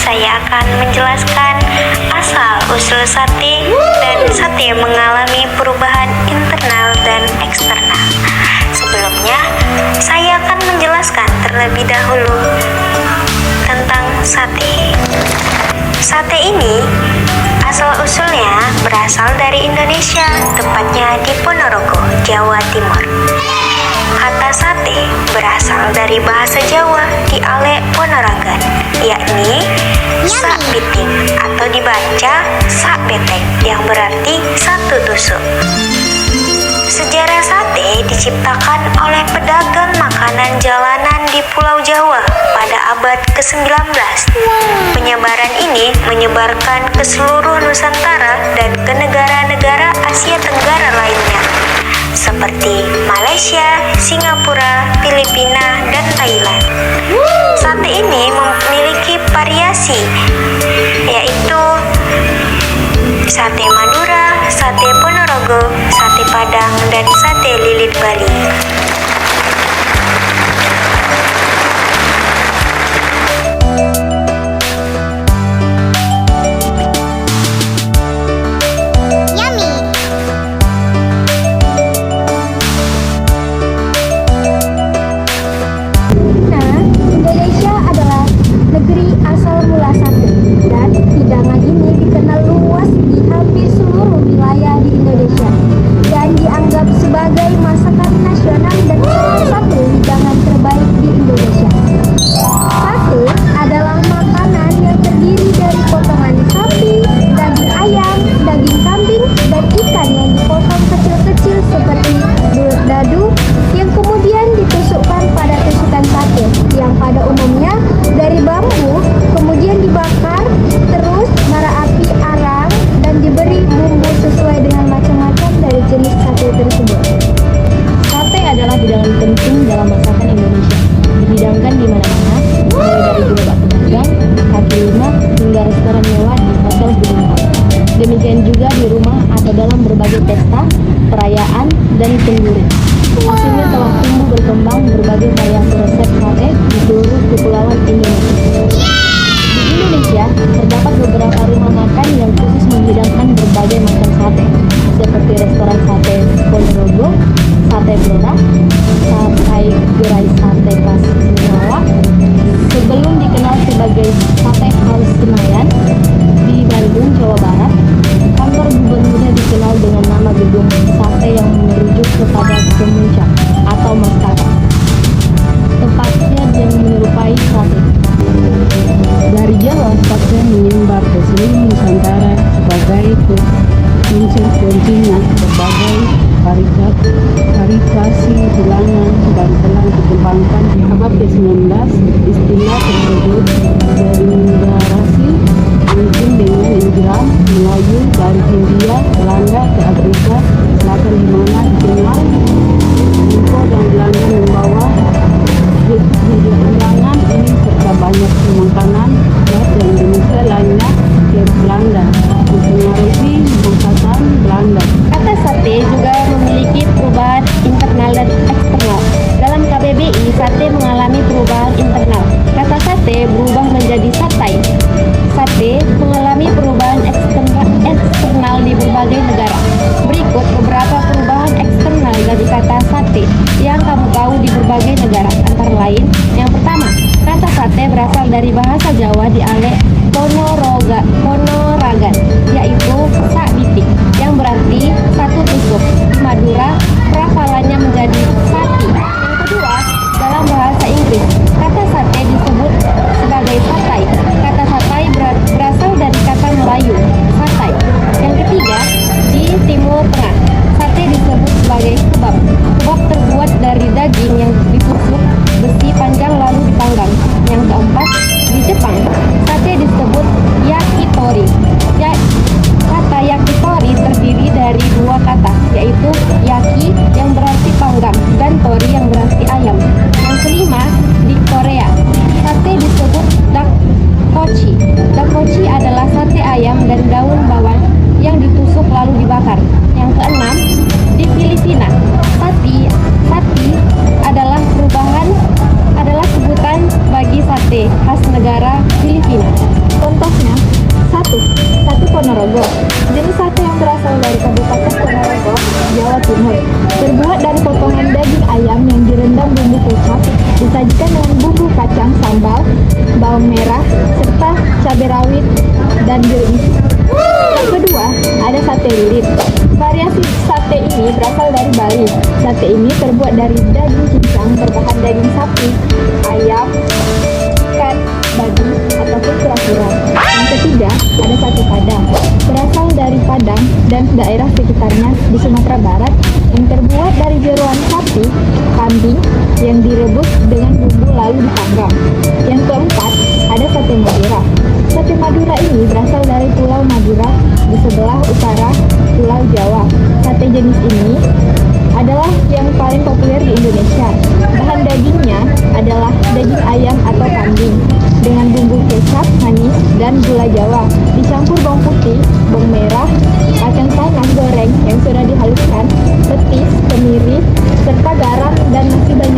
saya akan menjelaskan asal-usul sate dan sate mengalami perubahan internal dan eksternal. Sebelumnya, saya akan menjelaskan terlebih dahulu tentang sate. Sate ini asal-usulnya berasal dari Indonesia, tepatnya di Ponorogo, Jawa Timur. Kata sate berasal dari bahasa Jawa dialek Ponorogan, yakni sak biting atau dibaca sak beteng yang berarti satu tusuk. Sejarah sate diciptakan oleh pedagang makanan jalanan di Pulau Jawa pada abad ke-19. Penyebaran ini menyebarkan ke seluruh Nusantara dan ke negara-negara Asia Tenggara lainnya, seperti Malaysia, Singapura, Filipina, dan Thailand. Sate ini memiliki variasi, yaitu sate Madura, sate Ponorogo, sate Padang, dan sate lilit Bali. Indonesia adalah negeri asal mula sate, dan hidangan ini dikenal luas di hampir seluruh wilayah di Indonesia dan dianggap sebagai masakan nasional dan salah satu hidangan terbaik di Indonesia. Sate adalah makanan yang terdiri dari potongan sapi, daging ayam, daging kambing, dan ikan yang dipotong kecil-kecil seperti belut dadu yang kemudian ditusukkan pada tusukan sate yang pada umumnya dari bambu, kemudian dibakar, terus bara api arang dan diberi bumbu sesuai dengan macam-macam dari jenis sate tersebut. Sate adalah hidangan penting dalam masakan Indonesia. Dihidangkan di mana-mana, mulai dari gerobak pedagang, kaki lima, hingga restoran mewah di hotel bintang. Demikian juga di rumah atau dalam berbagai pesta, perayaan, dan kenduri. Hasilnya telah tumbuh berkembang berbagai variasi resep sate di seluruh kepulauan Indonesia. Di Indonesia, terdapat beberapa rumah makan yang khusus menghidangkan berbagai macam sate, seperti restoran sate Ponorogo, sate Blora, sate gerai sate khas Sinawa, sebelum dikenal sebagai sate house Senayan di Bandung, Jawa Barat. Kantor gubernurnya dikenal dengan nama gedung sate yang merujuk kepada kemuncak atau mastaka, tempatnya yang menyerupai sate. Dari Jawa, sate menyebar ke seluruh Nusantara sebagai muncul pentingnya berbagai variasi hidangan dan telah dikembangkan di abad ke-19. Istilah tersebut bermigrasi mungkin dengan imigran Melayu dari Hindia Belanda ke Afrika Selatan, di mana dikenal Info dan Belanda membawa hidangan ini serta banyak makanan khas Indonesia lainnya ke Belanda, mempengaruhi masakan Belanda. Kata sate juga memiliki perubahan internal dan eksternal. Dalam KBBI, sate mengalami perubahan internal. Kata sate berubah menjadi satai. Sate mengalami perubahan eksternal di berbagai negara. Berikut beberapa perubahan eksternal dari kata sate yang kamu tahu di berbagai negara. Antara lain, yang pertama, kata sate berasal dari bahasa Jawa dialek Ponorogan, yaitu sak bitik, yang berarti satu tusuk. Di Madura, perafalannya menjadi sati. Yang kedua, dalam bahasa Inggris, kata sate disebut sebagai satai. Kata satai berasal dari kata Melayu, satai. Yang ketiga, di Timur Tengah, sate disebut sebagai kebab. Kebab terbuat dari daging yang ditusuk besi panjang lalu dipanggang. Yang keempat, di Jepang, sate disebut yakitori. Kata yakitori terdiri dari dua kata, yaitu yaki yang berarti panggang dan bawang merah, serta cabai rawit dan jeruk. Yang kedua, ada sate lilit. Variasi sate ini berasal dari Bali. Sate ini terbuat dari daging cincang berbahan daging sapi, ayam, ikan, babi, ataupun kura-kura. Yang ketiga, ada sate Padang. Berasal dari Padang dan daerah sekitarnya di Sumatera Barat yang terbuat dari jeroan sapi, kambing yang direbus dengan bumbu lalu dipanggang. Yang keempat, ada sate Madura. Sate Madura ini berasal dari Pulau Madura di sebelah utara Pulau Jawa. Sate jenis ini adalah yang paling populer di Indonesia. Bahan dagingnya adalah daging ayam atau kambing dengan bumbu kecap, manis, dan gula Jawa. Dicampur bawang putih, bawang merah, kacang tanah goreng yang sudah dihaluskan, petis, kemiri, serta garam dan nasi banyak